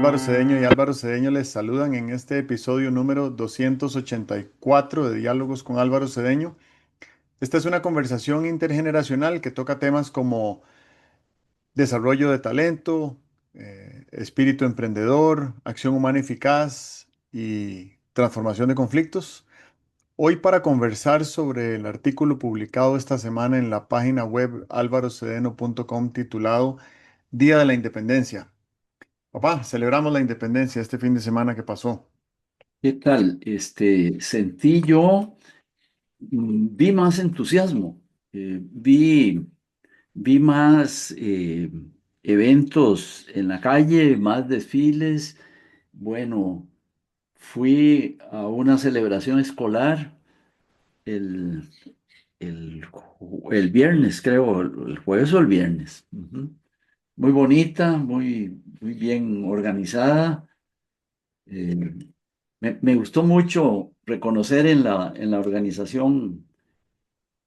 Álvaro Cedeño y Álvaro Cedeño les saludan en este episodio número 284 de Diálogos con Álvaro Cedeño. Esta es una conversación intergeneracional que toca temas como desarrollo de talento, espíritu emprendedor, acción humana eficaz y transformación de conflictos. Hoy para conversar sobre el artículo publicado esta semana en la página web alvarocedeno.com titulado Día de la Independencia. Papá, celebramos la independencia este fin de semana que pasó. ¿Qué tal? Sentí yo, vi más entusiasmo, vi más eventos en la calle, más desfiles. Bueno, fui a una celebración escolar el, el viernes, creo, el jueves o el viernes. Ujú. Muy bonita, muy bien organizada. Eh, me gustó mucho reconocer en la organización,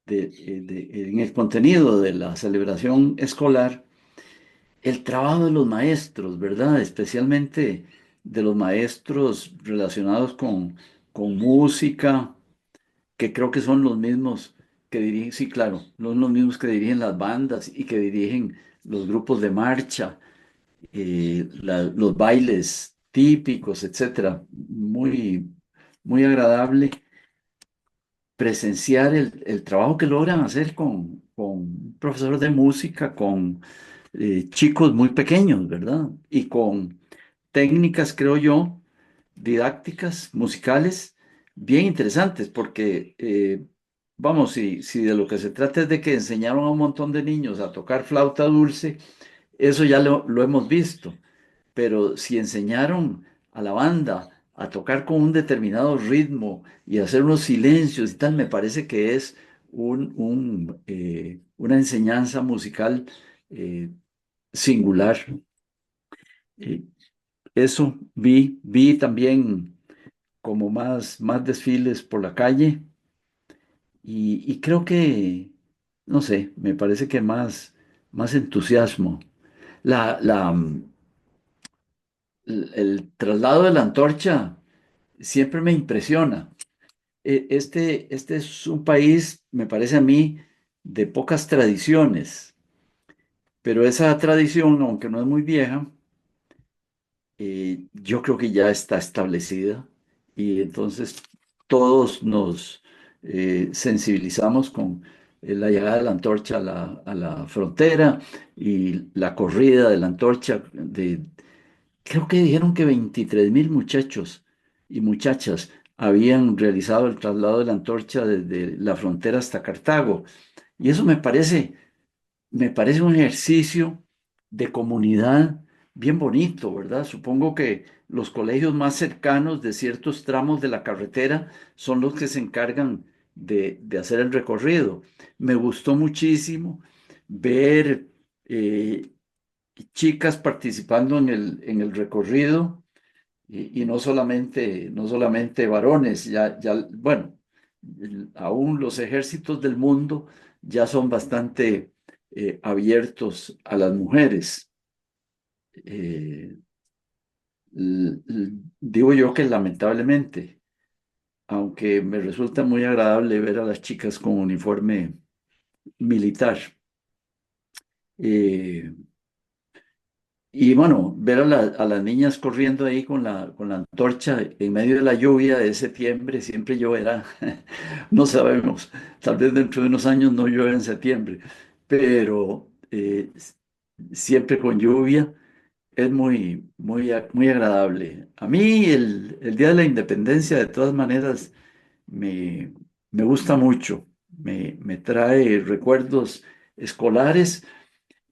en el contenido de la celebración escolar, el trabajo de los maestros, ¿verdad? Especialmente de los maestros relacionados con música, que creo que son los mismos que dirigen, sí, claro, son los mismos que dirigen las bandas y que dirigen los grupos de marcha, los bailes típicos, etcétera. Muy agradable presenciar el trabajo que logran hacer con profesores de música, con chicos muy pequeños, ¿verdad? Y con técnicas, creo yo, didácticas, musicales, bien interesantes, porque, vamos, si de lo que se trata es de que enseñaron a un montón de niños a tocar flauta dulce, eso ya lo hemos visto, pero si enseñaron a la banda a tocar con un determinado ritmo y hacer unos silencios y tal, me parece que es una enseñanza musical eh, singular. Eh, Eso vi también como más desfiles por la calle y creo que, no sé, me parece que más entusiasmo. El traslado de la antorcha siempre me impresiona. Este es un país, me parece a mí, de pocas tradiciones, pero esa tradición, aunque no es muy vieja, yo creo que ya está establecida y entonces todos nos sensibilizamos con la llegada de la antorcha a la frontera y la corrida de la antorcha. Creo que dijeron que 23.000 muchachos y muchachas habían realizado el traslado de la antorcha desde la frontera hasta Cartago. Y eso me parece un ejercicio de comunidad bien bonito, ¿verdad? Supongo que los colegios más cercanos de ciertos tramos de la carretera son los que se encargan de hacer el recorrido. Me gustó muchísimo ver chicas participando en el recorrido y no solamente varones, bueno, aún los ejércitos del mundo ya son bastante abiertos a las mujeres. Eh, Digo yo que lamentablemente, aunque me resulta muy agradable ver a las chicas con uniforme militar. Eh, Y bueno, ver a las niñas corriendo ahí con la antorcha en medio de la lluvia de septiembre, siempre lloverá, no sabemos, tal vez dentro de unos años no llueve en septiembre, pero siempre con lluvia es muy agradable. A mí el Día de la Independencia de todas maneras me, me gusta mucho, me trae recuerdos escolares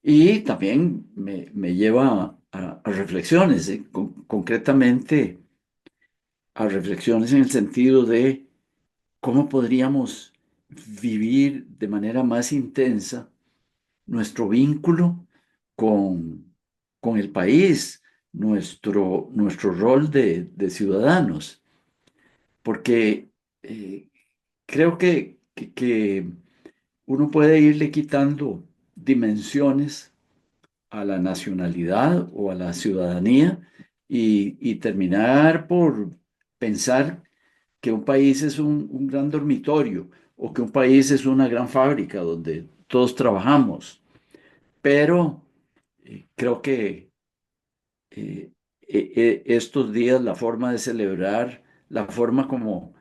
y también me lleva a reflexiones, concretamente a reflexiones en el sentido de cómo podríamos vivir de manera más intensa nuestro vínculo con, con el país, nuestro rol de ciudadanos, porque eh, creo que uno puede irle quitando dimensiones a la nacionalidad o a la ciudadanía y terminar por pensar que un país es un gran dormitorio o que un país es una gran fábrica donde todos trabajamos. Pero creo que estos días, la forma de celebrar, la forma como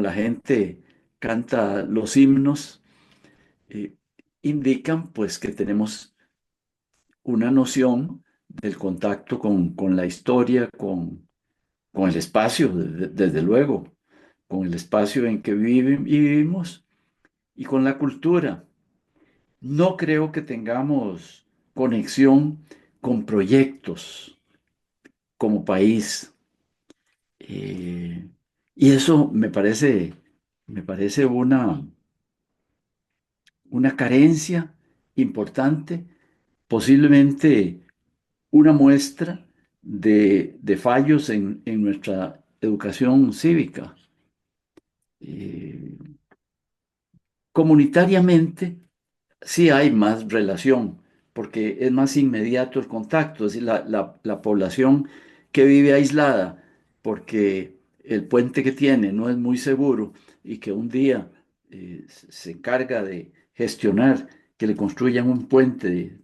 la gente canta los himnos, eh, indican pues que tenemos una noción del contacto con la historia, con el espacio, desde luego, con el espacio en que vivimos y con la cultura. No creo que tengamos conexión con proyectos como país. Eh, y eso me parece una carencia importante, posiblemente una muestra de fallos en nuestra educación cívica. Eh, Comunitariamente, sí hay más relación, porque es más inmediato el contacto, es decir, la población que vive aislada, porque el puente que tiene no es muy seguro y que un día se encarga de gestionar que le construyan un puente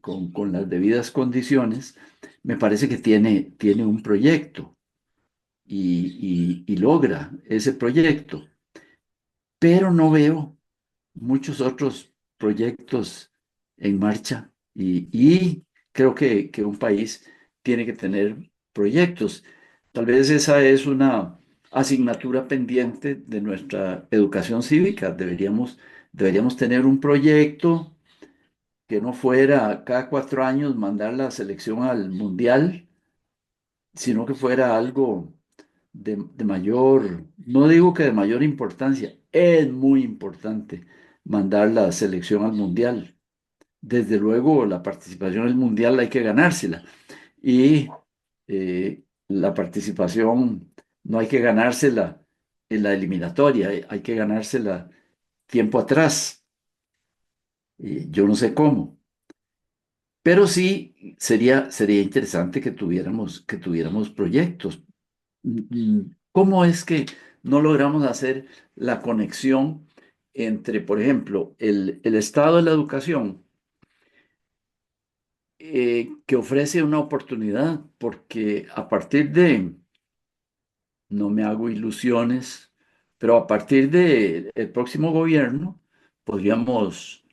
con las debidas condiciones, me parece que tiene un proyecto y logra ese proyecto, pero no veo muchos otros proyectos en marcha y creo que un país tiene que tener proyectos. Tal vez esa es una asignatura pendiente de nuestra educación cívica. Deberíamos tener un proyecto que no fuera cada 4 años mandar la selección al mundial, sino que fuera algo de mayor, no digo que de mayor importancia, es muy importante mandar la selección al mundial. Desde luego, la participación en el mundial hay que ganársela y la participación no hay que ganársela en la eliminatoria, hay que ganársela tiempo atrás. Yo no sé cómo, pero sí sería interesante que tuviéramos proyectos. ¿Cómo es que no logramos hacer la conexión entre, por ejemplo, el estado de la educación, que ofrece una oportunidad? Porque a partir de, no me hago ilusiones, pero a partir del próximo gobierno podríamos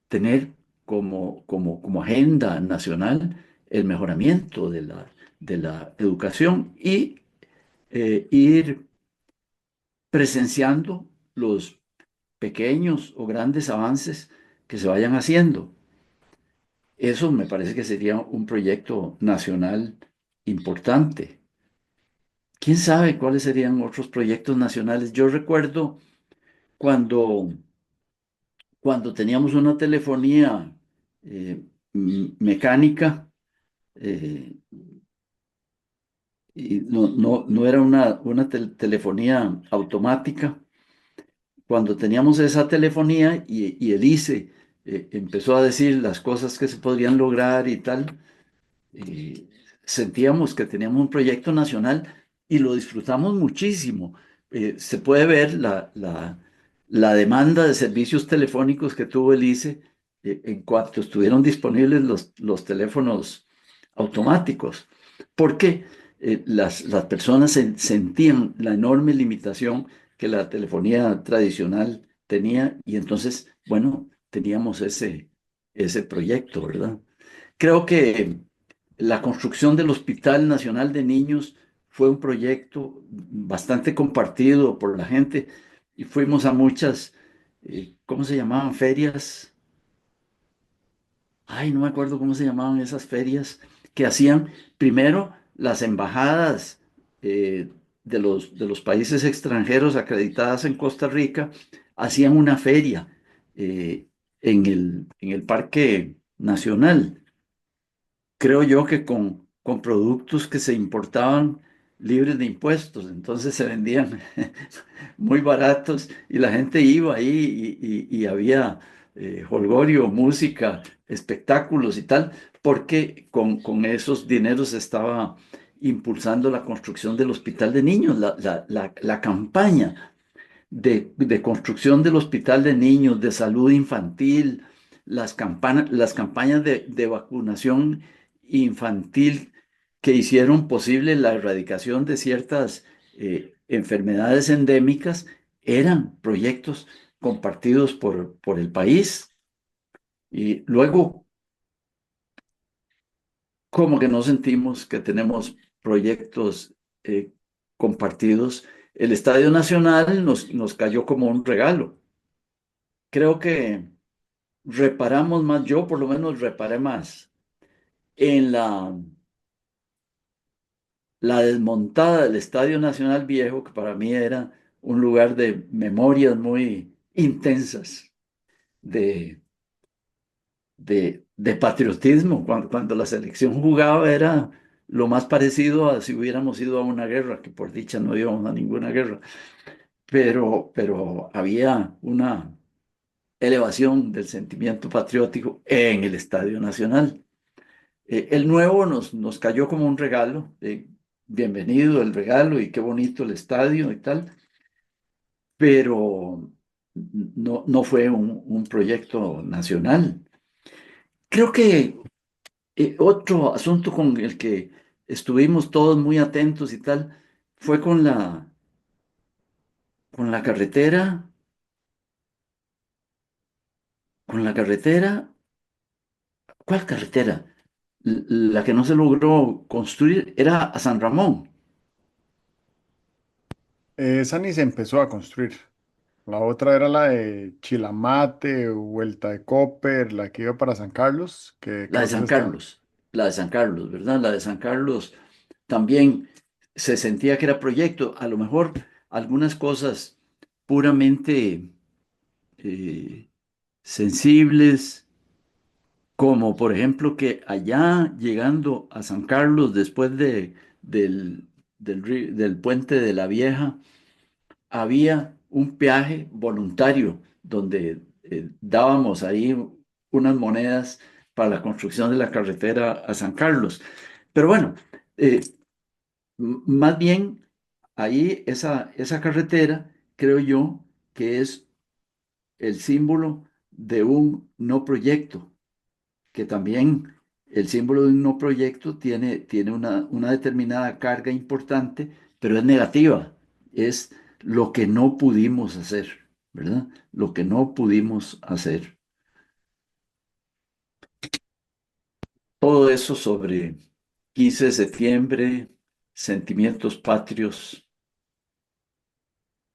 tener como agenda nacional el mejoramiento de la educación y ir presenciando los pequeños o grandes avances que se vayan haciendo. Eso me parece que sería un proyecto nacional importante. ¿Quién sabe cuáles serían otros proyectos nacionales? Yo recuerdo cuando, cuando teníamos una telefonía mecánica, eh, y no era una telefonía automática. Cuando teníamos esa telefonía y el ICE empezó a decir las cosas que se podrían lograr y tal, eh, sentíamos que teníamos un proyecto nacional y lo disfrutamos muchísimo. Se puede ver la demanda de servicios telefónicos que tuvo el ICE en cuanto estuvieron disponibles los teléfonos automáticos, porque las personas sentían la enorme limitación que la telefonía tradicional tenía y entonces, bueno, teníamos ese proyecto, ¿verdad? Creo que la construcción del Hospital Nacional de Niños fue un proyecto bastante compartido por la gente y fuimos a muchas, ¿cómo se llamaban? Ferias. Ay, no me acuerdo cómo se llamaban esas ferias que hacían primero las embajadas de los países extranjeros acreditadas en Costa Rica, hacían una feria eh, en el Parque Nacional, creo yo que con productos que se importaban libres de impuestos, entonces se vendían muy baratos y la gente iba ahí y había jolgorio, música, espectáculos y tal, porque con esos dineros se estaba impulsando la construcción del hospital de niños, la campaña de construcción del hospital de niños, de salud infantil, las campañas de vacunación infantil que hicieron posible la erradicación de ciertas enfermedades endémicas, eran proyectos compartidos por el país. Y luego, como que no sentimos que tenemos proyectos compartidos. El Estadio Nacional nos cayó como un regalo. Creo que reparamos más, yo por lo menos reparé más en la desmontada del Estadio Nacional Viejo, que para mí era un lugar de memorias muy intensas, de, de patriotismo. Cuando la selección jugaba era lo más parecido a si hubiéramos ido a una guerra, que por dicha no íbamos a ninguna guerra, pero había una elevación del sentimiento patriótico en el Estadio Nacional. El nuevo nos cayó como un regalo, bienvenido el regalo y qué bonito el estadio y tal, pero no fue un proyecto nacional. Creo que otro asunto con el que estuvimos todos muy atentos y tal fue con la carretera, con la carretera, ¿cuál carretera? La que no se logró construir era a San Ramón. Esa ni se empezó a construir. La otra era la de Chilamate, Vuelta de Copper, la que iba para San Carlos, que La de creo que se San está. Carlos, la de San Carlos, ¿verdad? La de San Carlos también se sentía que era proyecto. A lo mejor algunas cosas puramente eh, sensibles, como por ejemplo que allá llegando a San Carlos después del puente de la Vieja, había un peaje voluntario donde dábamos ahí unas monedas para la construcción de la carretera a San Carlos. Pero bueno, eh, más bien ahí esa carretera, creo yo, que es el símbolo de un no proyecto, que también el símbolo de un no proyecto tiene una determinada carga importante, pero es negativa. Es lo que no pudimos hacer, ¿verdad? Lo que no pudimos hacer. Todo eso sobre 15 de septiembre, sentimientos patrios.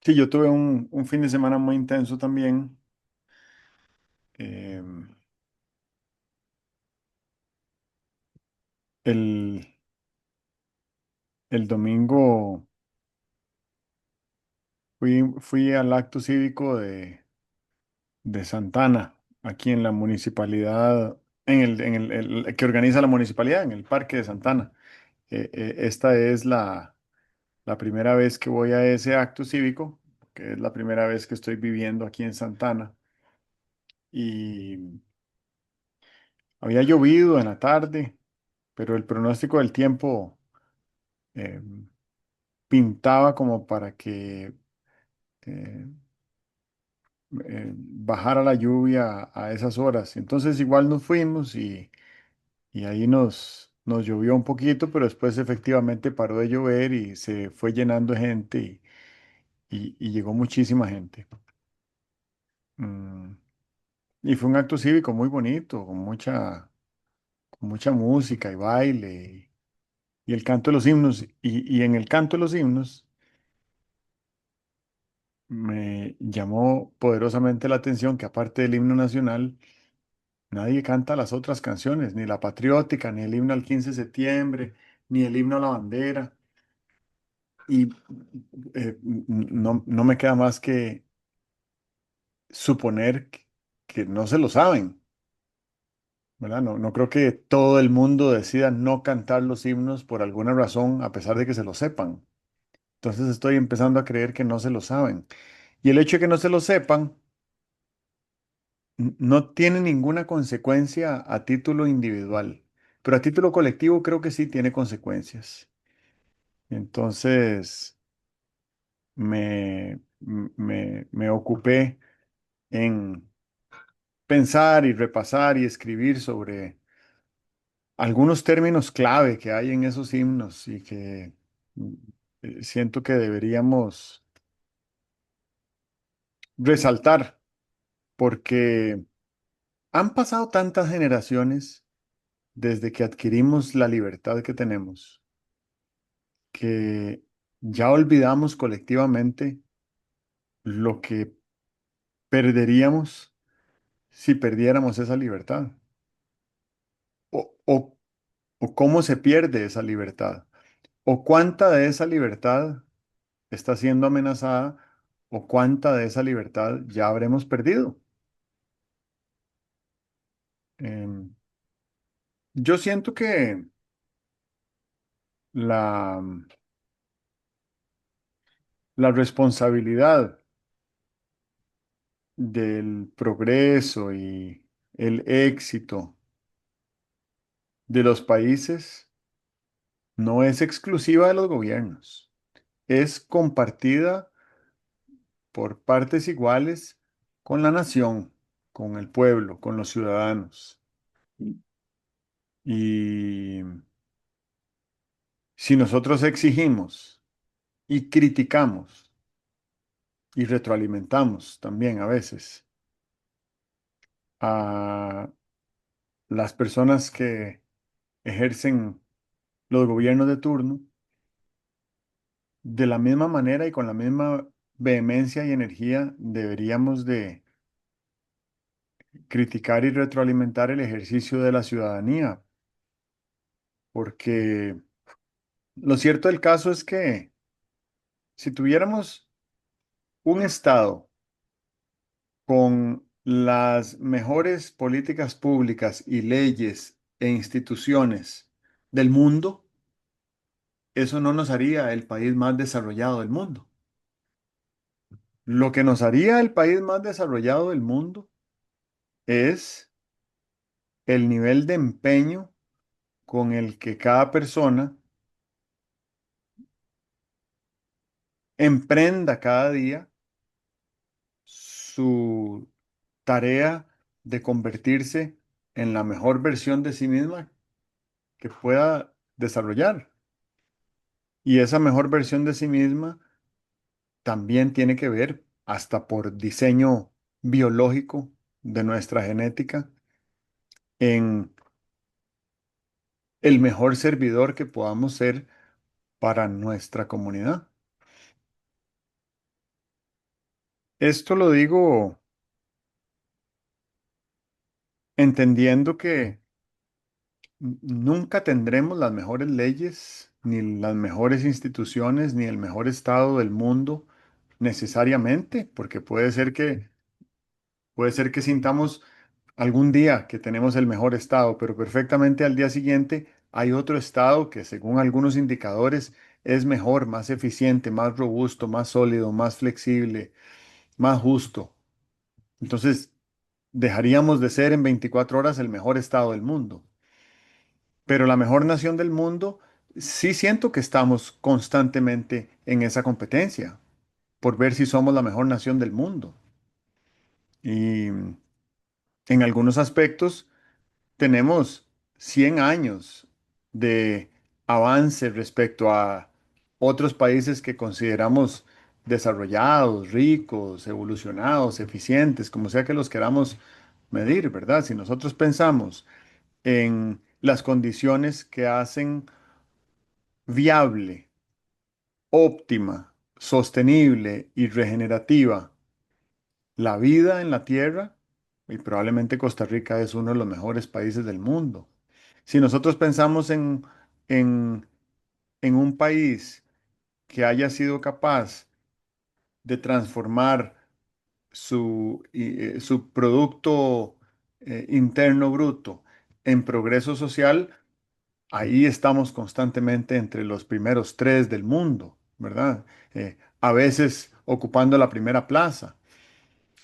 Sí, yo tuve un fin de semana muy intenso también. Em, el, el domingo fui al acto cívico de Santana, aquí en la municipalidad, que organiza la municipalidad, en el Parque de Santana. Esta es la primera vez que voy a ese acto cívico, que es la primera vez que estoy viviendo aquí en Santana. Y había llovido en la tarde, pero el pronóstico del tiempo eh, pintaba como para que eh, bajara la lluvia a esas horas. Entonces igual nos fuimos y ahí nos llovió un poquito, pero después efectivamente paró de llover y se fue llenando de gente y llegó muchísima gente. Mm, y fue un acto cívico muy bonito, con mucha música y baile y el canto de los himnos. Y en el canto de los himnos me llamó poderosamente la atención que aparte del himno nacional, nadie canta las otras canciones, ni la patriótica, ni el himno al 15 de septiembre, ni el himno a la bandera. Y no me queda más que suponer que no se lo saben, ¿verdad? No creo que todo el mundo decida no cantar los himnos por alguna razón, a pesar de que se lo sepan. Entonces estoy empezando a creer que no se lo saben. Y el hecho de que no se lo sepan no tiene ninguna consecuencia a título individual, pero a título colectivo creo que sí tiene consecuencias. Entonces me ocupé en pensar y repasar y escribir sobre algunos términos clave que hay en esos himnos y que mm, siento que deberíamos resaltar, porque han pasado tantas generaciones desde que adquirimos la libertad que tenemos, que ya olvidamos colectivamente lo que perderíamos si perdiéramos esa libertad, o, o, o cómo se pierde esa libertad, o cuánta de esa libertad está siendo amenazada, o cuánta de esa libertad ya habremos perdido. Em, yo siento que la, la responsabilidad del progreso y el éxito de los países no es exclusiva de los gobiernos, es compartida por partes iguales con la nación, con el pueblo, con los ciudadanos. Y si nosotros exigimos y criticamos y retroalimentamos también a veces a las personas que ejercen los gobiernos de turno, de la misma manera y con la misma vehemencia y energía deberíamos de criticar y retroalimentar el ejercicio de la ciudadanía, porque lo cierto del caso es que si tuviéramos un Estado con las mejores políticas públicas y leyes e instituciones del mundo, eso no nos haría el país más desarrollado del mundo. Lo que nos haría el país más desarrollado del mundo es el nivel de empeño con el que cada persona emprenda cada día su tarea de convertirse en la mejor versión de sí misma que pueda desarrollar. Y esa mejor versión de sí misma también tiene que ver, hasta por diseño biológico de nuestra genética, en el mejor servidor que podamos ser para nuestra comunidad. Esto lo digo entendiendo que nunca tendremos las mejores leyes, ni las mejores instituciones, ni el mejor estado del mundo necesariamente, porque puede ser que sintamos algún día que tenemos el mejor estado, pero perfectamente al día siguiente hay otro estado que según algunos indicadores es mejor, más eficiente, más robusto, más sólido, más flexible, más justo. Entonces, dejaríamos de ser en 24 horas el mejor estado del mundo. Pero la mejor nación del mundo, sí siento que estamos constantemente en esa competencia por ver si somos la mejor nación del mundo. Y en algunos aspectos tenemos 100 años de avance respecto a otros países que consideramos desarrollados, ricos, evolucionados, eficientes, como sea que los queramos medir, ¿verdad? Si nosotros pensamos en las condiciones que hacen viable, óptima, sostenible y regenerativa la vida en la Tierra, y probablemente Costa Rica es uno de los mejores países del mundo. Si nosotros pensamos en, en un país que haya sido capaz de transformar su producto interno bruto en progreso social, ahí estamos constantemente entre los primeros tres del mundo, ¿verdad? A veces ocupando la primera plaza.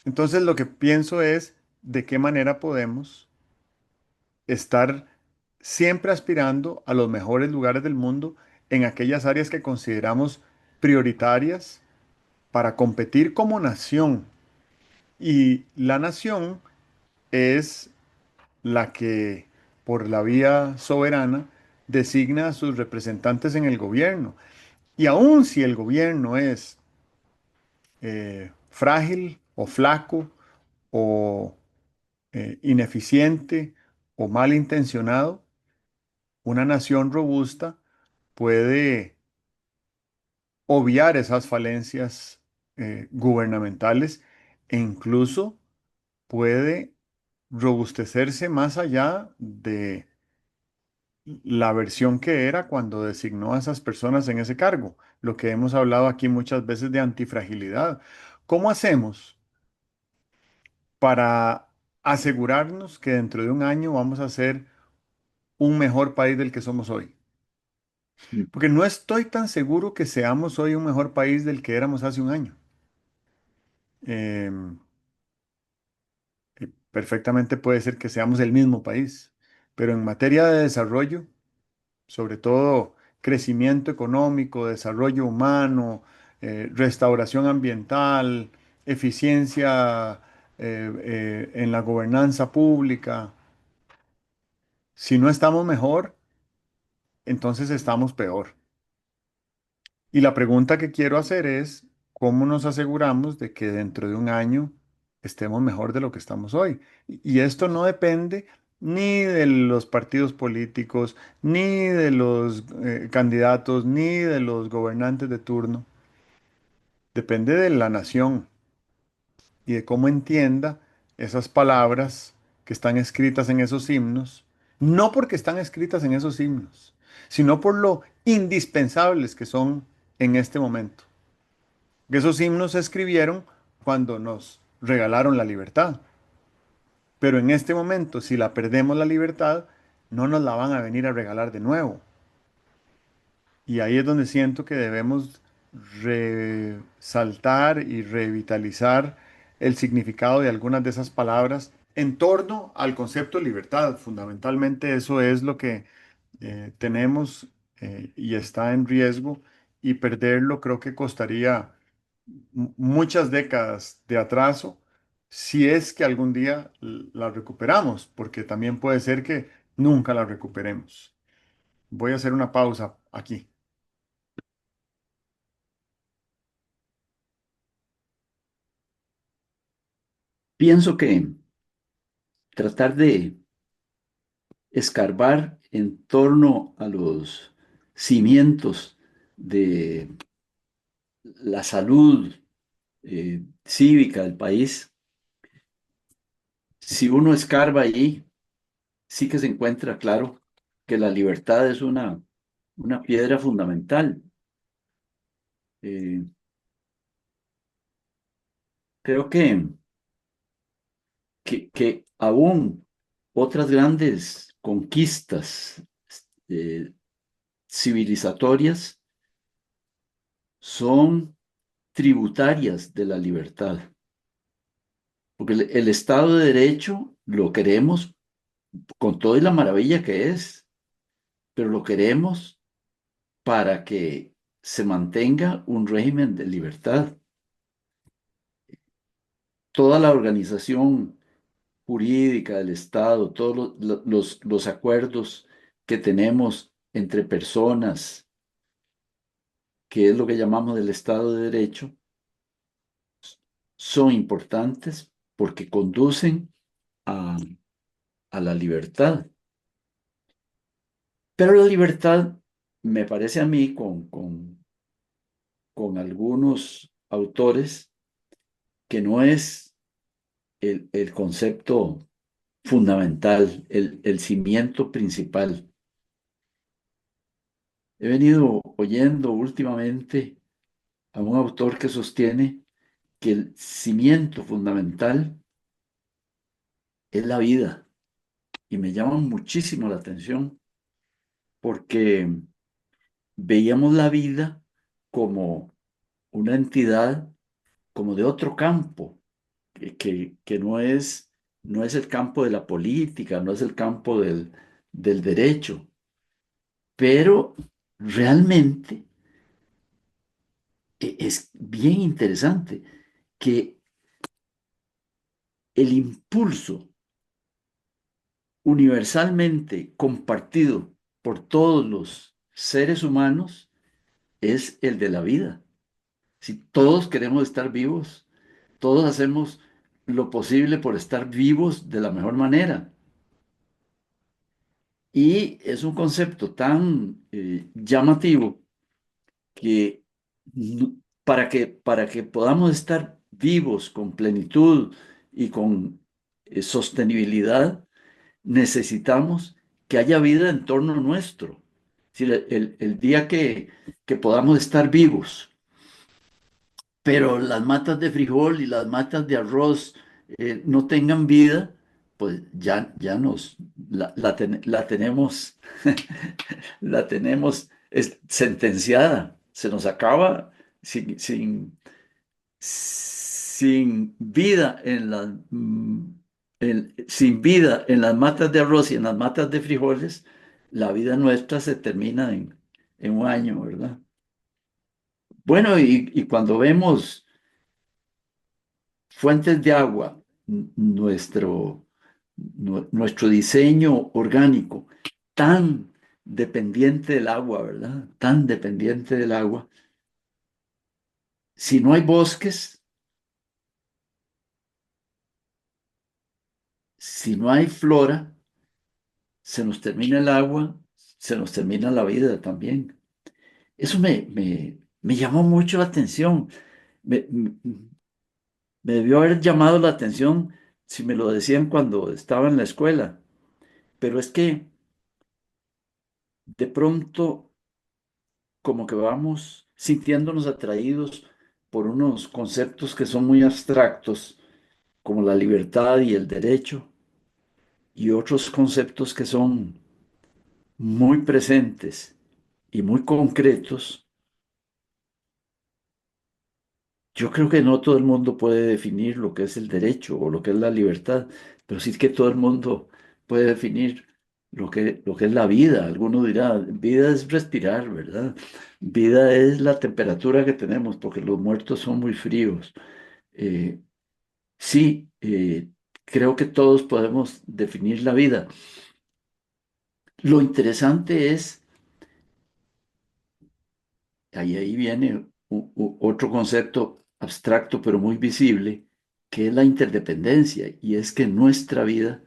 Entonces lo que pienso es de qué manera podemos estar siempre aspirando a los mejores lugares del mundo en aquellas áreas que consideramos prioritarias para competir como nación. Y la nación es la que, por la vía soberana, designa a sus representantes en el gobierno. Y aun si el gobierno es frágil o flaco o ineficiente o malintencionado, una nación robusta puede obviar esas falencias gubernamentales e incluso puede robustecerse más allá de la versión que era cuando designó a esas personas en ese cargo, lo que hemos hablado aquí muchas veces de antifragilidad. ¿Cómo hacemos para asegurarnos que dentro de un año vamos a ser un mejor país del que somos hoy? Porque no estoy tan seguro que seamos hoy un mejor país del que éramos hace un año. Em, Perfectamente puede ser que seamos el mismo país, pero en materia de desarrollo, sobre todo crecimiento económico, desarrollo humano, restauración ambiental, eficiencia en la gobernanza pública, si no estamos mejor, entonces estamos peor. Y la pregunta que quiero hacer es, ¿cómo nos aseguramos de que dentro de un año estemos mejor de lo que estamos hoy? Y esto no depende ni de los partidos políticos, ni de los candidatos, ni de los gobernantes de turno. Depende de la nación y de cómo entienda esas palabras que están escritas en esos himnos, no porque están escritas en esos himnos, sino por lo indispensables que son en este momento. Esos himnos se escribieron cuando nos regalaron la libertad. Pero en este momento, si la perdemos la libertad, no nos la van a venir a regalar de nuevo. Y ahí es donde siento que debemos resaltar y revitalizar el significado de algunas de esas palabras en torno al concepto de libertad. Fundamentalmente eso es lo que tenemos y está en riesgo y perderlo creo que costaría muchas décadas de atraso si es que algún día la recuperamos, porque también puede ser que nunca la recuperemos. Voy a hacer una pausa aquí. Pienso que tratar de escarbar en torno a los cimientos de la salud cívica del país, si uno escarba allí, sí que se encuentra claro que la libertad es una piedra fundamental. Eh, Creo que aún otras grandes conquistas eh, civilizatorias son tributarias de la libertad, porque el Estado de Derecho lo queremos con toda la maravilla que es, pero lo queremos para que se mantenga un régimen de libertad. Toda la organización jurídica del Estado, todos los acuerdos que tenemos entre personas, que es lo que llamamos del Estado de Derecho, son importantes porque conducen a, a la libertad. Pero la libertad, me parece a mí, con algunos autores, que no es el concepto fundamental, el cimiento principal. He venido oyendo últimamente a un autor que sostiene que el cimiento fundamental es la vida y me llama muchísimo la atención porque veíamos la vida como una entidad como de otro campo, que no es no es el campo de la política, no es el campo del derecho, pero realmente es bien interesante que el impulso universalmente compartido por todos los seres humanos es el de la vida. Si todos queremos estar vivos, todos hacemos lo posible por estar vivos de la mejor manera. Y es un concepto tan llamativo que para que podamos estar vivos con plenitud y con sostenibilidad, necesitamos que haya vida en torno nuestro. Es decir, el día que podamos estar vivos, pero las matas de frijol y las matas de arroz no tengan vida, pues ya la tenemos, la tenemos sentenciada. Se nos acaba sin vida sin vida en las matas de arroz y en las matas de frijoles, la vida nuestra se termina en un año, ¿verdad? Bueno, y cuando vemos fuentes de agua, nuestro diseño orgánico, tan dependiente del agua, ¿verdad? Tan dependiente del agua. Si no hay bosques, si no hay flora, se nos termina el agua, se nos termina la vida también. Eso me llamó mucho la atención. Me, me- Me debió haber llamado la atención si me lo decían cuando estaba en la escuela. Pero es que de pronto como que vamos sintiéndonos atraídos por unos conceptos que son muy abstractos, como la libertad y el derecho, y otros conceptos que son muy presentes y muy concretos. Yo creo que no todo el mundo puede definir lo que es el derecho o lo que es la libertad, pero sí que todo el mundo puede definir lo que es la vida. Alguno dirá, vida es respirar, ¿verdad? Vida es la temperatura que tenemos, porque los muertos son muy fríos. Eh, sí, creo que todos podemos definir la vida. Lo interesante es, ahí viene otro concepto abstracto pero muy visible, que es la interdependencia, y es que nuestra vida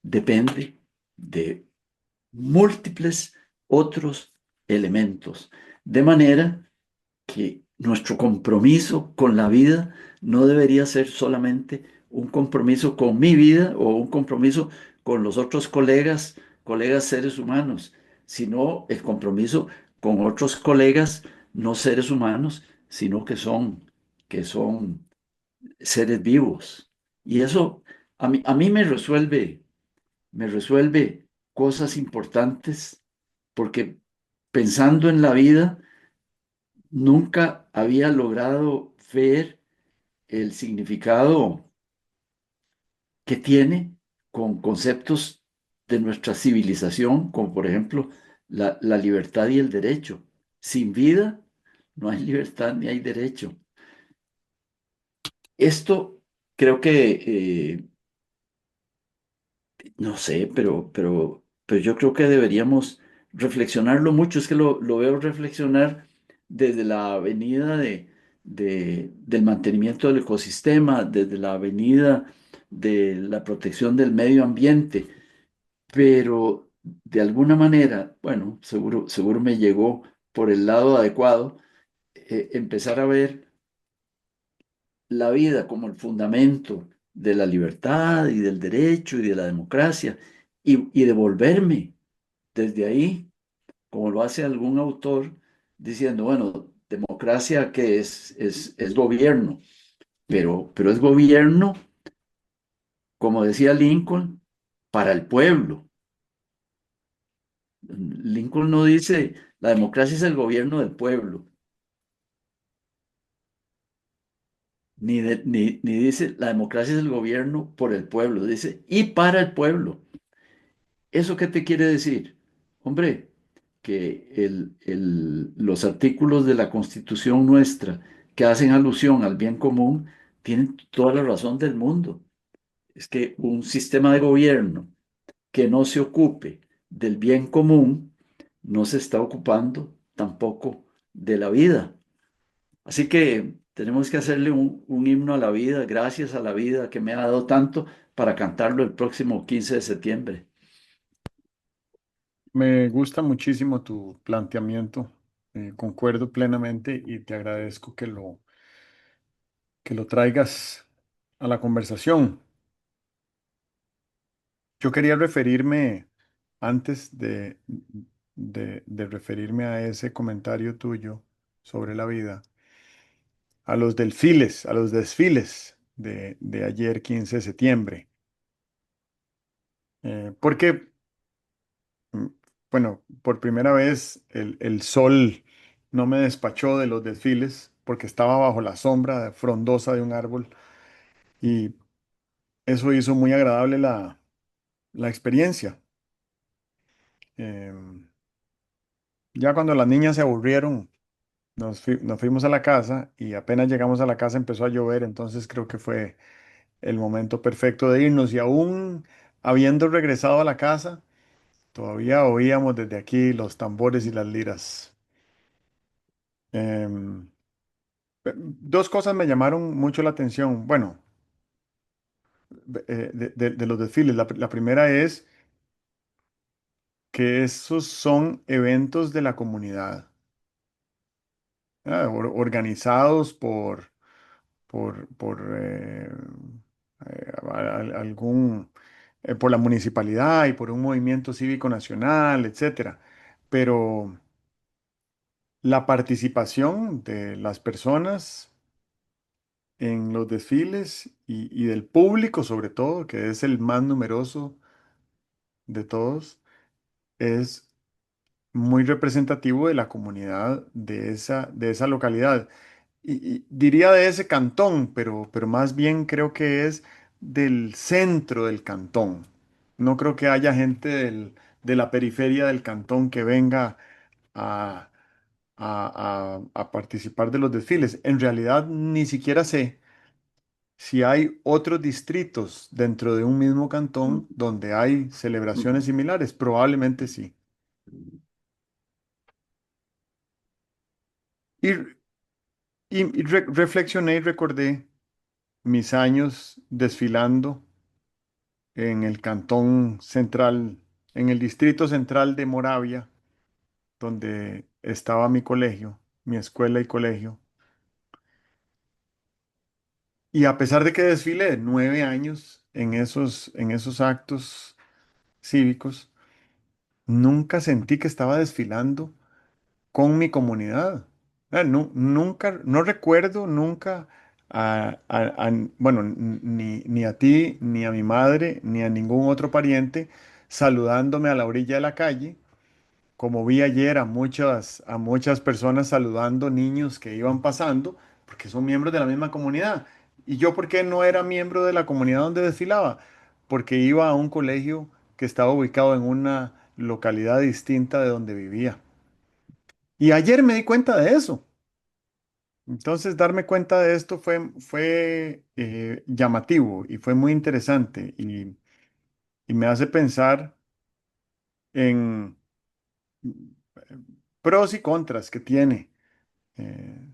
depende de múltiples otros elementos, de manera que nuestro compromiso con la vida no debería ser solamente un compromiso con mi vida o un compromiso con los otros colegas seres humanos, sino el compromiso con otros colegas no seres humanos, sino que son seres vivos. Y eso a mí me resuelve cosas importantes porque pensando en la vida, nunca había logrado ver el significado que tiene con conceptos de nuestra civilización, como por ejemplo la libertad y el derecho. Sin vida no hay libertad ni hay derecho. Esto creo que, no sé, pero yo creo que deberíamos reflexionarlo mucho. Es que lo veo reflexionar desde la avenida del mantenimiento del ecosistema, desde la avenida de la protección del medio ambiente, pero de alguna manera, bueno, seguro me llegó por el lado adecuado, empezar a ver la vida como el fundamento de la libertad y del derecho y de la democracia y devolverme desde ahí, como lo hace algún autor, diciendo, bueno, democracia que es gobierno, pero es gobierno, como decía Lincoln, para el pueblo. Lincoln no dice, la democracia es el gobierno del pueblo. ni dice la democracia es el gobierno por el pueblo, dice y para el pueblo. ¿Eso qué te quiere decir? Hombre, que los artículos de la Constitución nuestra que hacen alusión al bien común tienen toda la razón del mundo. Es que un sistema de gobierno que no se ocupe del bien común no se está ocupando tampoco de la vida. Así que tenemos que hacerle un himno a la vida, gracias a la vida que me ha dado tanto para cantarlo el próximo 15 de septiembre. Me gusta muchísimo tu planteamiento, concuerdo plenamente y te agradezco que lo traigas a la conversación. Yo quería referirme, antes de referirme a ese comentario tuyo sobre la vida, a los desfiles de ayer 15 de septiembre. Porque, mm, bueno, por primera vez el sol no me despachó de los desfiles porque estaba bajo la sombra frondosa de un árbol y eso hizo muy agradable la experiencia. Em, ya cuando las niñas se aburrieron, nos fuimos a la casa y apenas llegamos a la casa empezó a llover, entonces creo que fue el momento perfecto de irnos y aún habiendo regresado a la casa, todavía oíamos desde aquí los tambores y las liras. Em, Dos cosas me llamaron mucho la atención, bueno, de los desfiles. La primera es que esos son eventos de la comunidad, organizados algún, por la municipalidad y por un movimiento cívico nacional, etcétera. Pero la participación de las personas en los desfiles y del público, sobre todo, que es el más numeroso de todos, es muy representativo de la comunidad de esa localidad. Y diría de ese cantón, pero más bien creo que es del centro del cantón. No creo que haya gente de la periferia del cantón que venga a, a participar de los desfiles. En realidad, ni siquiera sé si hay otros distritos dentro de un mismo Ujú, cantón donde hay celebraciones ujú, similares. Probablemente sí. Y, reflexioné y recordé mis años desfilando en el cantón central, en el distrito central de Moravia, donde estaba mi colegio, mi escuela y colegio. Y a pesar de que desfilé 9 años en esos actos cívicos, nunca sentí que estaba desfilando con mi comunidad. Nunca, no recuerdo nunca bueno, ni a ti, ni a mi madre, ni a ningún otro pariente saludándome a la orilla de la calle, como vi ayer a muchas personas saludando niños que iban pasando, porque son miembros de la misma comunidad. ¿Y yo por qué no era miembro de la comunidad donde desfilaba? Porque iba a un colegio que estaba ubicado en una localidad distinta de donde vivía. Y ayer me di cuenta de eso. Entonces, darme cuenta de esto fue llamativo y fue muy interesante y me hace pensar en pros y contras que tiene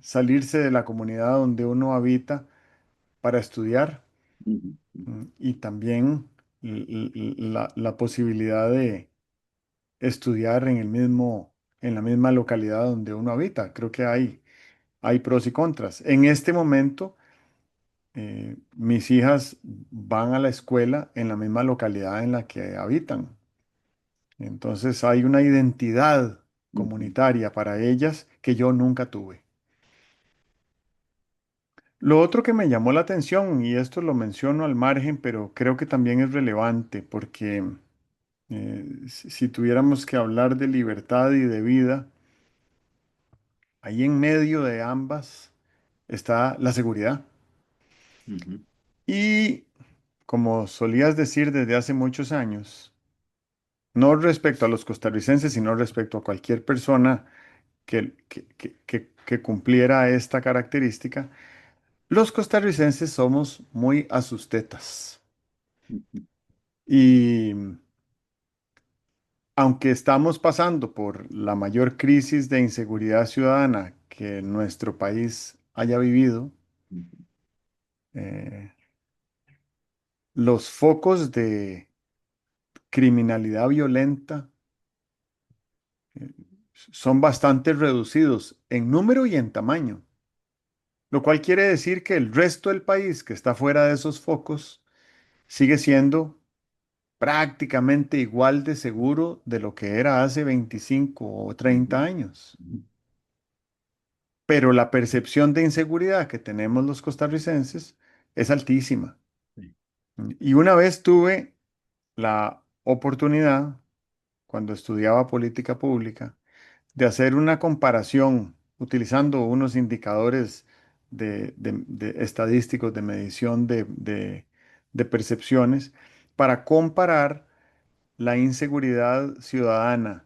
salirse de la comunidad donde uno habita para estudiar, ujú, y también la posibilidad de estudiar en la misma localidad donde uno habita. Creo que hay pros y contras. En este momento, mis hijas van a la escuela en la misma localidad en la que habitan. Entonces hay una identidad ujú, comunitaria para ellas que yo nunca tuve. Lo otro que me llamó la atención, y esto lo menciono al margen, pero creo que también es relevante, porque si tuviéramos que hablar de libertad y de vida, ahí en medio de ambas está la seguridad. ujú, Y como solías decir desde hace muchos años, no respecto a los costarricenses, sino respecto a cualquier persona que cumpliera esta característica, los costarricenses somos muy asustetas. ujú, Y aunque estamos pasando por la mayor crisis de inseguridad ciudadana que nuestro país haya vivido, ujú, eh, los focos de criminalidad violenta eh, son bastante reducidos en número y en tamaño, lo cual quiere decir que el resto del país que está fuera de esos focos sigue siendo prácticamente igual de seguro de lo que era hace 25 o ujú, 30 años. ujú. Pero la percepción de inseguridad que tenemos los costarricenses es altísima. Sí. Y una vez tuve la oportunidad, cuando estudiaba política pública, de hacer una comparación utilizando unos indicadores de estadísticos de medición de percepciones para comparar la inseguridad ciudadana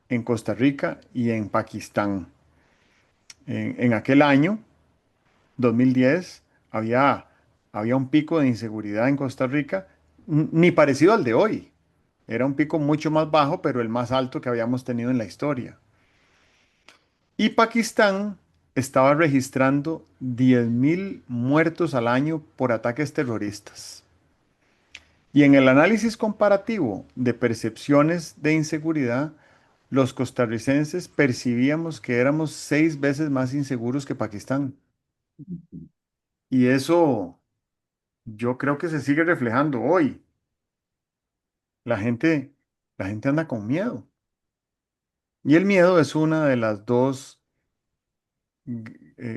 en Costa Rica y en Pakistán. En aquel año, 2010, había un pico de inseguridad en Costa Rica, ni parecido al de hoy. Era un pico mucho más bajo, pero el más alto que habíamos tenido en la historia. Y Pakistán estaba registrando 10.000 muertos al año por ataques terroristas. Y en el análisis comparativo de percepciones de inseguridad, los costarricenses percibíamos que éramos 6 veces más inseguros que Pakistán. Y eso yo creo que se sigue reflejando hoy. La gente, la gente anda con miedo. Y el miedo es una de las dos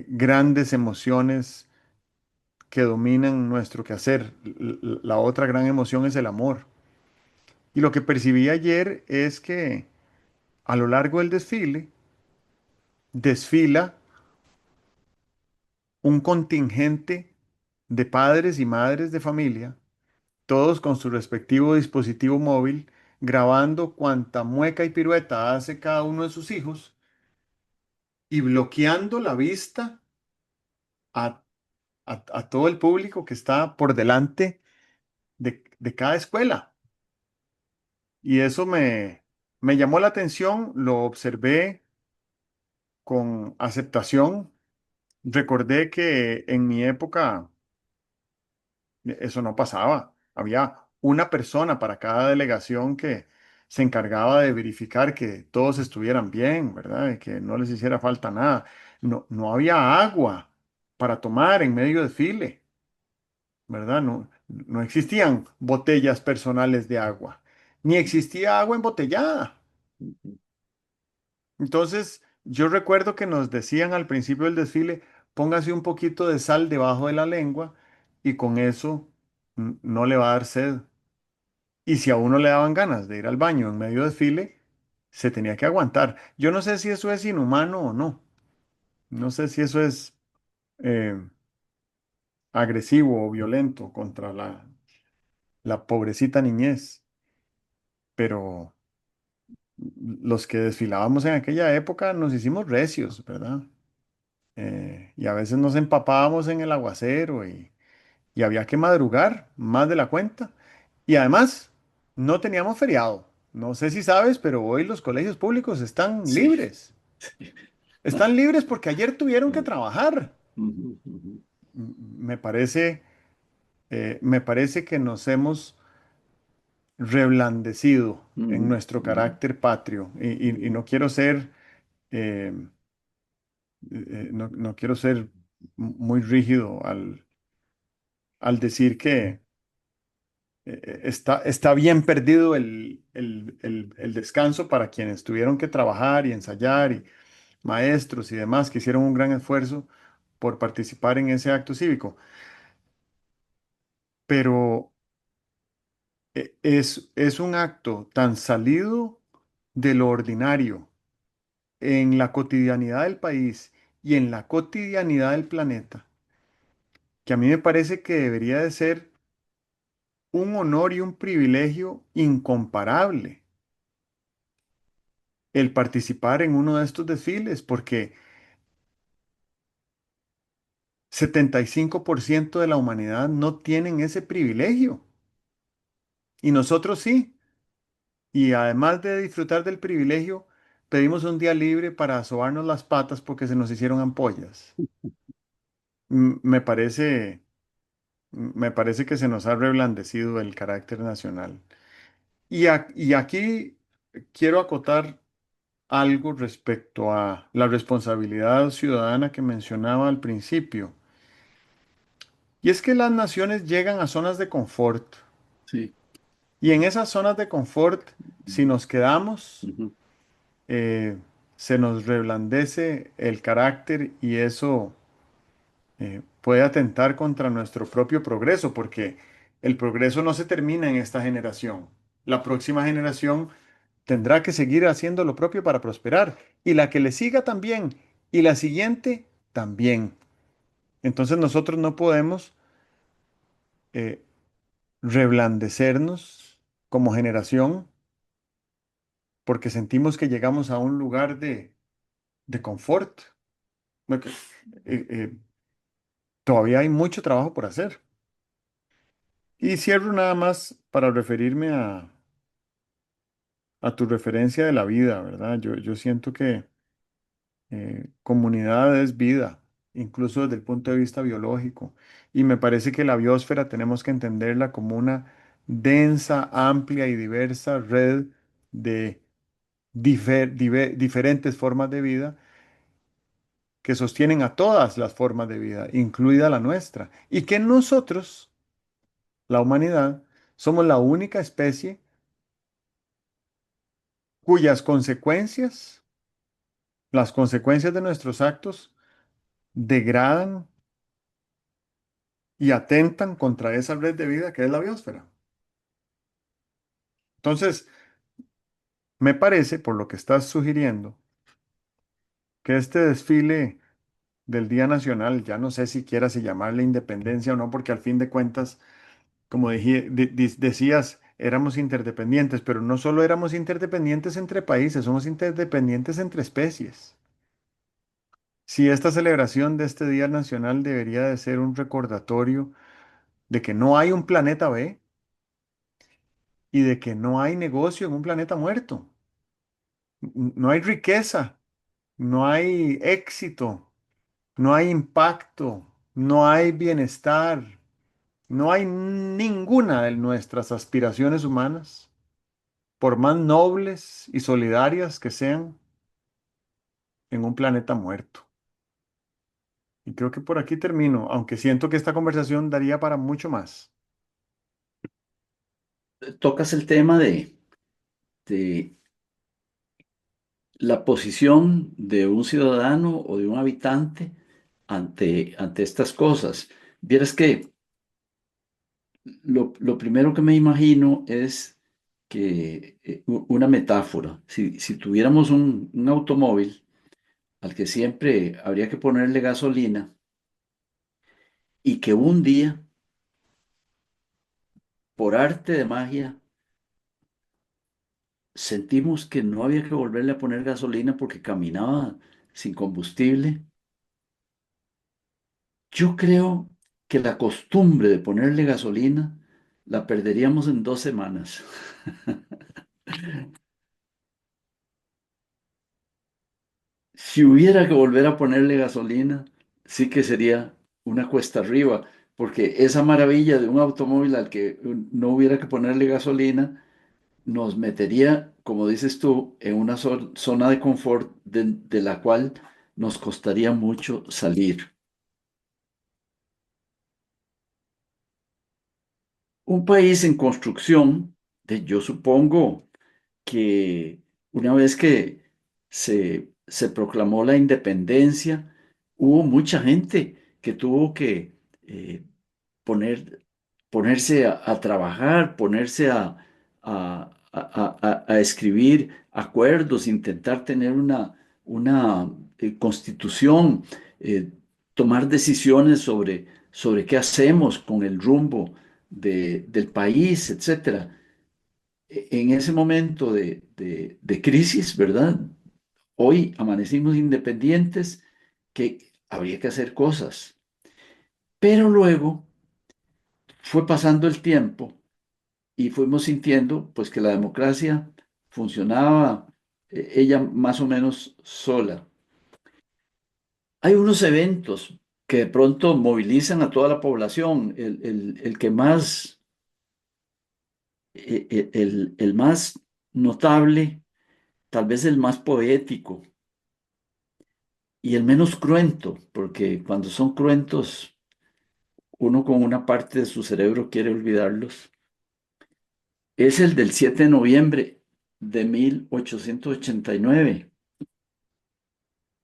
grandes emociones que dominan nuestro quehacer. La otra gran emoción es el amor. Y lo que percibí ayer es que a lo largo del desfile desfila un contingente de padres y madres de familia, todos con su respectivo dispositivo móvil, grabando cuanta mueca y pirueta hace cada uno de sus hijos y bloqueando la vista a, a todo el público que está por delante de cada escuela. Y eso me llamó la atención, lo observé con aceptación. Recordé que en mi época eso no pasaba. Había una persona para cada delegación que se encargaba de verificar que todos estuvieran bien, ¿verdad? Y que no les hiciera falta nada. No, no había agua para tomar en medio de file, ¿verdad? No, no existían botellas personales de agua, ni existía agua embotellada. Entonces, yo recuerdo que nos decían al principio del desfile, póngase un poquito de sal debajo de la lengua y con eso no le va a dar sed. Y si a uno le daban ganas de ir al baño en medio del desfile, se tenía que aguantar. Yo no sé si eso es inhumano o no. No sé si eso es eh, agresivo o violento contra la pobrecita niñez, pero los que desfilábamos en aquella época nos hicimos recios, ¿verdad? Y a veces nos empapábamos en el aguacero y había que madrugar más de la cuenta. Y además, no teníamos feriado. No sé si sabes, pero hoy los colegios públicos están Sí. libres. Están libres porque ayer tuvieron que trabajar. Ujú, ujú, Me parece que nos hemos reblandecido en ujú, nuestro ujú, carácter patrio. Y ujú. no quiero ser, eh, no quiero ser muy rígido al decir que está bien perdido el descanso para quienes tuvieron que trabajar y ensayar, y maestros y demás que hicieron un gran esfuerzo por participar en ese acto cívico. Pero es un acto tan salido de lo ordinario en la cotidianidad del país y en la cotidianidad del planeta, que a mí me parece que debería de ser un honor y un privilegio incomparable el participar en uno de estos desfiles, porque 75% de la humanidad no tienen ese privilegio y nosotros sí. Y además de disfrutar del privilegio, pedimos un día libre para sobarnos las patas porque se nos hicieron ampollas. Me parece que se nos ha reblandecido el carácter nacional. Y aquí quiero acotar algo respecto a la responsabilidad ciudadana que mencionaba al principio. Y es que las naciones llegan a zonas de confort. Sí. Y en esas zonas de confort, si nos quedamos, Ujú. eh, se nos reblandece el carácter y eso puede atentar contra nuestro propio progreso, porque el progreso no se termina en esta generación. La próxima generación tendrá que seguir haciendo lo propio para prosperar, y la que le siga también, y la siguiente también. Entonces nosotros no podemos eh, reblandecernos como generación porque sentimos que llegamos a un lugar de confort. Ok, todavía hay mucho trabajo por hacer. Y cierro nada más para referirme a tu referencia de la vida, ¿verdad? Yo siento que comunidad es vida, incluso desde el punto de vista biológico. Y me parece que la biosfera tenemos que entenderla como una densa, amplia y diversa red de diferentes formas de vida que sostienen a todas las formas de vida, incluida la nuestra. Y que nosotros, la humanidad, somos la única especie cuyas consecuencias, las consecuencias de nuestros actos, degradan y atentan contra esa red de vida que es la biosfera. Entonces, me parece, por lo que estás sugiriendo, que este desfile del Día Nacional, ya no sé siquiera si llamarle independencia o no, porque al fin de cuentas, como decías, éramos interdependientes, pero no solo éramos interdependientes entre países, somos interdependientes entre especies. Si esta celebración de este Día Nacional debería de ser un recordatorio de que no hay un planeta B y de que no hay negocio en un planeta muerto. No hay riqueza, no hay éxito, no hay impacto, no hay bienestar, no hay ninguna de nuestras aspiraciones humanas, por más nobles y solidarias que sean, en un planeta muerto. Y creo que por aquí termino, aunque siento que esta conversación daría para mucho más. Tocas el tema de la posición de un ciudadano o de un habitante ante estas cosas. Vieras que lo primero que me imagino es que una metáfora. Si tuviéramos un automóvil al que siempre habría que ponerle gasolina y que un día, por arte de magia, sentimos que no había que volverle a poner gasolina porque caminaba sin combustible. Yo creo que la costumbre de ponerle gasolina la perderíamos en 2 semanas. Si hubiera que volver a ponerle gasolina, sí que sería una cuesta arriba, porque esa maravilla de un automóvil al que no hubiera que ponerle gasolina nos metería, como dices tú, en una zona de confort de la cual nos costaría mucho salir. Un país en construcción, yo supongo que una vez que se proclamó la independencia, hubo mucha gente que tuvo que eh, poner, ponerse a trabajar, ponerse a escribir acuerdos, intentar tener una constitución, tomar decisiones sobre qué hacemos con el rumbo del país, etcétera. En ese momento de crisis, ¿verdad? Hoy amanecimos independientes, que habría que hacer cosas. Pero luego fue pasando el tiempo y fuimos sintiendo pues que la democracia funcionaba ella más o menos sola. Hay unos eventos que de pronto movilizan a toda la población. El que más, el más notable, tal vez el más poético y el menos cruento, porque cuando son cruentos, uno con una parte de su cerebro quiere olvidarlos, es el del 7 de noviembre de 1889,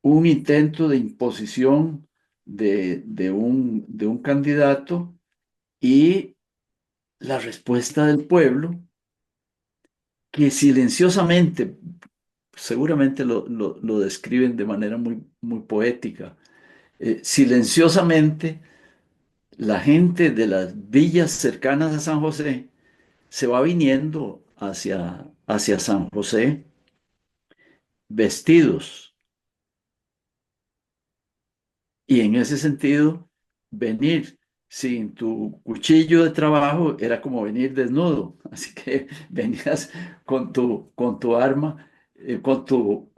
un intento de imposición de un candidato y la respuesta del pueblo, que silenciosamente, seguramente lo describen de manera muy poética, silenciosamente la gente de las villas cercanas a San José se va viniendo hacia San José vestidos. Y en ese sentido, venir sin tu cuchillo de trabajo era como venir desnudo. Así que venías con tu arma, con tu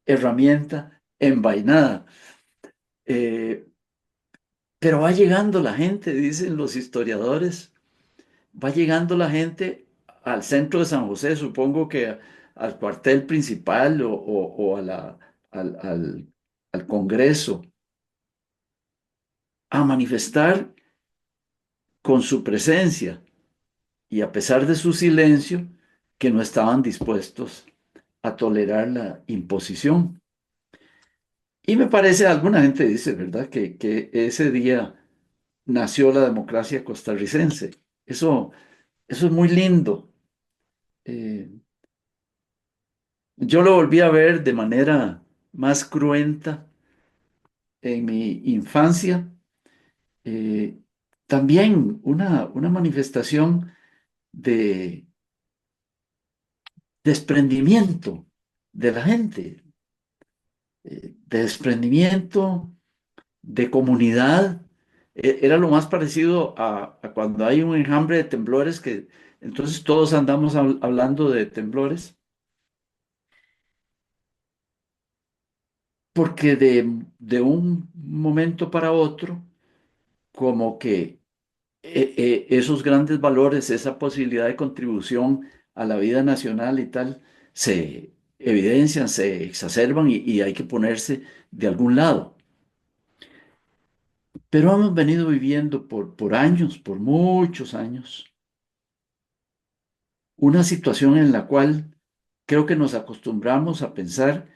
herramienta envainada. Eh, pero va llegando la gente, dicen los historiadores, va llegando la gente al centro de San José, supongo que al cuartel principal o al Congreso, a manifestar con su presencia y a pesar de su silencio, que no estaban dispuestos a tolerar la imposición. Y me parece, alguna gente dice, ¿verdad?, que ese día nació la democracia costarricense. Eso, eso es muy lindo. Eh, yo lo volví a ver de manera más cruenta en mi infancia. Eh, también una manifestación de desprendimiento de la gente, de desprendimiento, de comunidad. Era lo más parecido a cuando hay un enjambre de temblores, que entonces todos andamos hablando de temblores, porque de un momento para otro, como que esos grandes valores, esa posibilidad de contribución a la vida nacional y tal, se evidencian, se exacerban y hay que ponerse de algún lado. Pero hemos venido viviendo por años, por muchos años, una situación en la cual creo que nos acostumbramos a pensar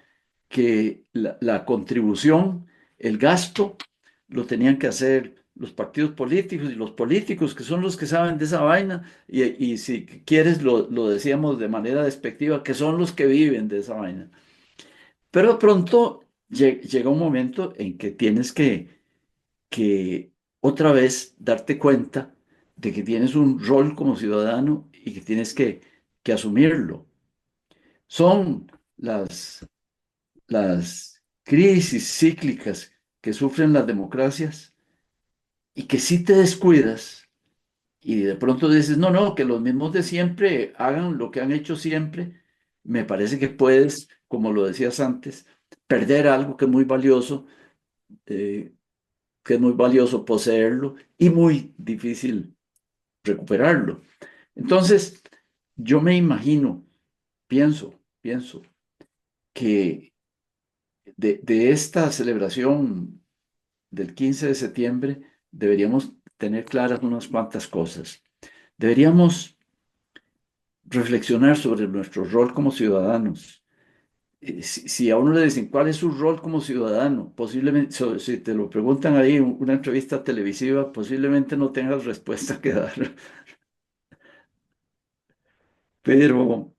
que la contribución, el gasto, lo tenían que hacer los partidos políticos y los políticos, que son los que saben de esa vaina, y si quieres lo decíamos de manera despectiva, que son los que viven de esa vaina. Pero de pronto llega un momento en que tienes que otra vez darte cuenta de que tienes un rol como ciudadano y que tienes que asumirlo. Son las crisis cíclicas que sufren las democracias y que si te descuidas y de pronto dices, no, no, que los mismos de siempre hagan lo que han hecho siempre, me parece que puedes, como lo decías antes, perder algo eh, que es muy valioso poseerlo y muy difícil recuperarlo. Entonces, yo me imagino, pienso que de esta celebración del 15 de septiembre deberíamos tener claras unas cuantas cosas. Deberíamos reflexionar sobre nuestro rol como ciudadanos. Si a uno le dicen cuál es su rol como ciudadano, posiblemente, si te lo preguntan ahí en una entrevista televisiva, posiblemente no tengas respuesta que dar. Pero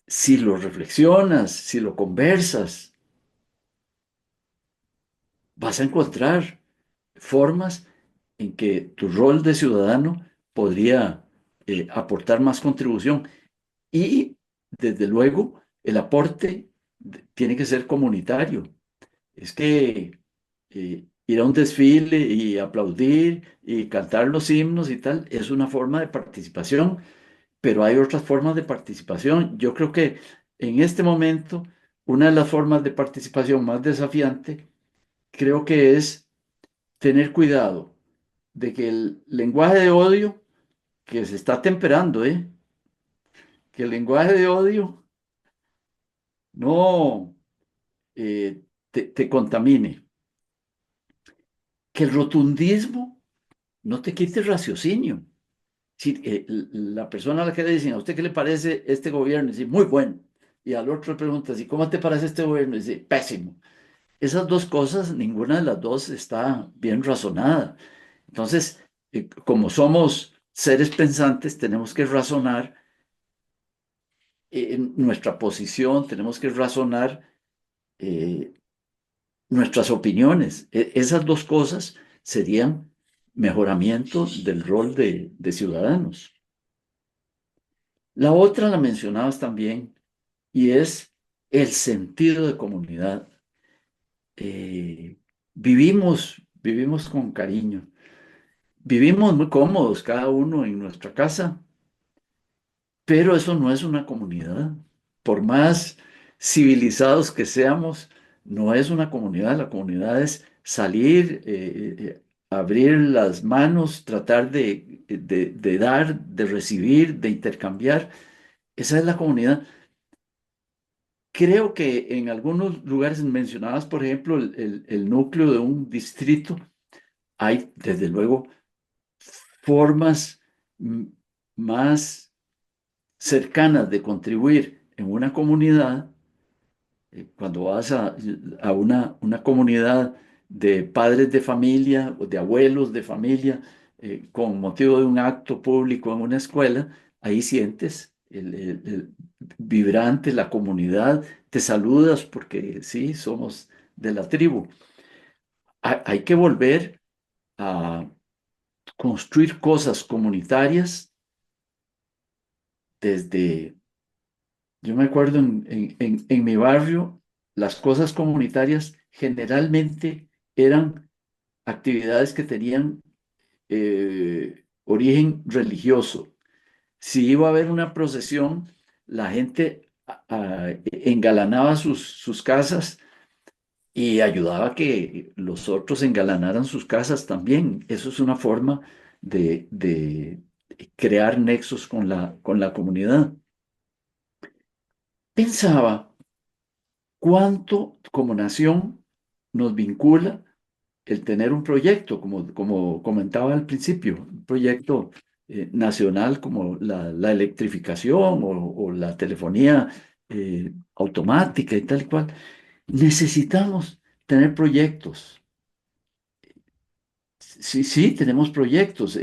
si lo reflexionas, si lo conversas, vas a encontrar formas en que tu rol de ciudadano podría aportar más contribución. Y desde luego, el aporte tiene que ser comunitario. Es que ir a un desfile y aplaudir y cantar los himnos y tal es una forma de participación, pero hay otras formas de participación. Yo creo que en este momento, una de las formas de participación más desafiante, creo que es tener cuidado de que el lenguaje de odio, que se está temperando, que el lenguaje de odio no te contamine, que el rotundismo no te quite el raciocinio. Si, la persona a la que le dicen, ¿a usted qué le parece este gobierno? Dice, muy bueno. Y al otro le pregunta, ¿y cómo te parece este gobierno? Dice, pésimo. Esas dos cosas, ninguna de las dos está bien razonada. Entonces, como somos seres pensantes, tenemos que razonar en nuestra posición, tenemos que razonar eh, nuestras opiniones. Esas dos cosas serían mejoramiento del rol de ciudadanos. La otra la mencionabas también y es el sentido de comunidad. Eh, vivimos con cariño, vivimos muy cómodos cada uno en nuestra casa, pero eso no es una comunidad. Por más civilizados que seamos, no es una comunidad. La comunidad es salir, abrir las manos, tratar de dar, de recibir, de intercambiar. Esa es la comunidad. Creo que en algunos lugares mencionadas, por ejemplo, el núcleo de un distrito, hay desde luego formas mm, más cercanas de contribuir en una comunidad. Cuando vas a una comunidad de padres de familia o de abuelos de familia, con motivo de un acto público en una escuela, ahí sientes el vibrante, la comunidad, te saludas porque sí, somos de la tribu. Hay que volver a construir cosas comunitarias desde, yo me acuerdo en mi barrio, las cosas comunitarias generalmente eran actividades que tenían origen religioso. Si iba a haber una procesión, la gente engalanaba sus casas y ayudaba a que los otros engalanaran sus casas también. Eso es una forma de crear nexos con la comunidad. Pensaba cuánto como nación nos vincula el tener un proyecto, como comentaba al principio, un proyecto nacional como la electrificación o la telefonía automática y tal y cual. Necesitamos tener proyectos. Sí, sí, tenemos proyectos.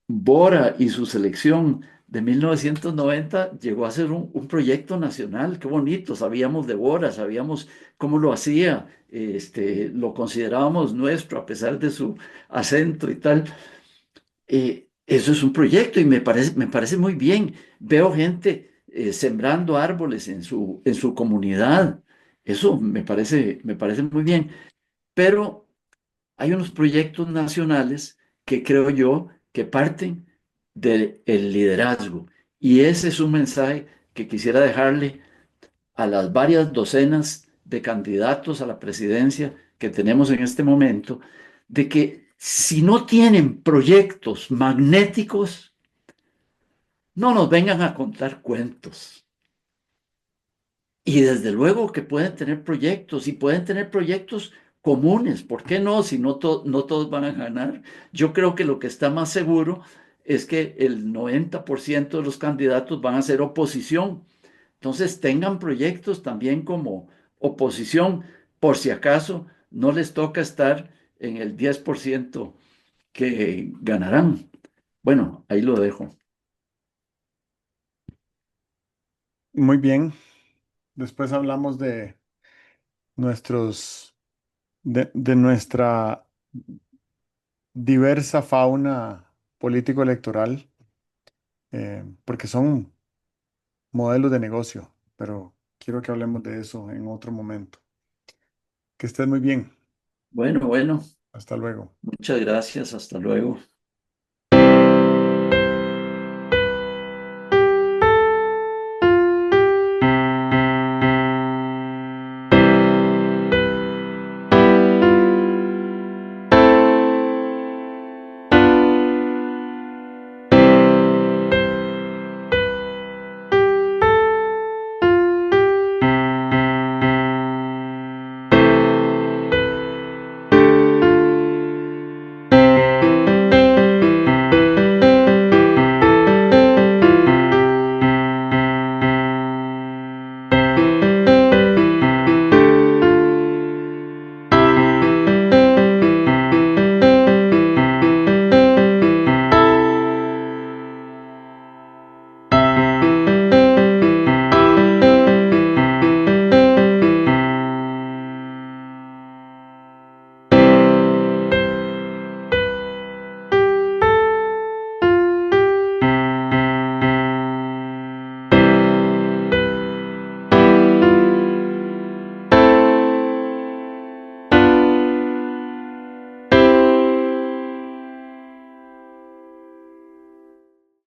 Bora y su selección de 1990 llegó a ser un proyecto nacional. Qué bonito, sabíamos de Bora, sabíamos cómo lo hacía, lo considerábamos nuestro a pesar de su acento y tal. Eso es un proyecto y me parece muy bien. Veo gente sembrando árboles en su comunidad. Eso me parece muy bien. Pero hay unos proyectos nacionales que creo yo que parten del el liderazgo. Y ese es un mensaje que quisiera dejarle a las varias docenas de candidatos a la presidencia que tenemos en este momento, de que si no tienen proyectos magnéticos, no nos vengan a contar cuentos. Y desde luego que pueden tener proyectos y pueden tener proyectos comunes. ¿Por qué no? Si no, no todos van a ganar. Yo creo que lo que está más seguro es que el 90% de los candidatos van a ser oposición. Entonces tengan proyectos también como oposición, por si acaso no les toca estar en el 10% que ganarán. Bueno, ahí lo dejo. Muy bien. Después hablamos de nuestros, de nuestra diversa fauna político-electoral, porque son modelos de negocio, pero quiero que hablemos de eso en otro momento. Que estés muy bien. Bueno, bueno, Hasta luego. muchas gracias. Hasta luego.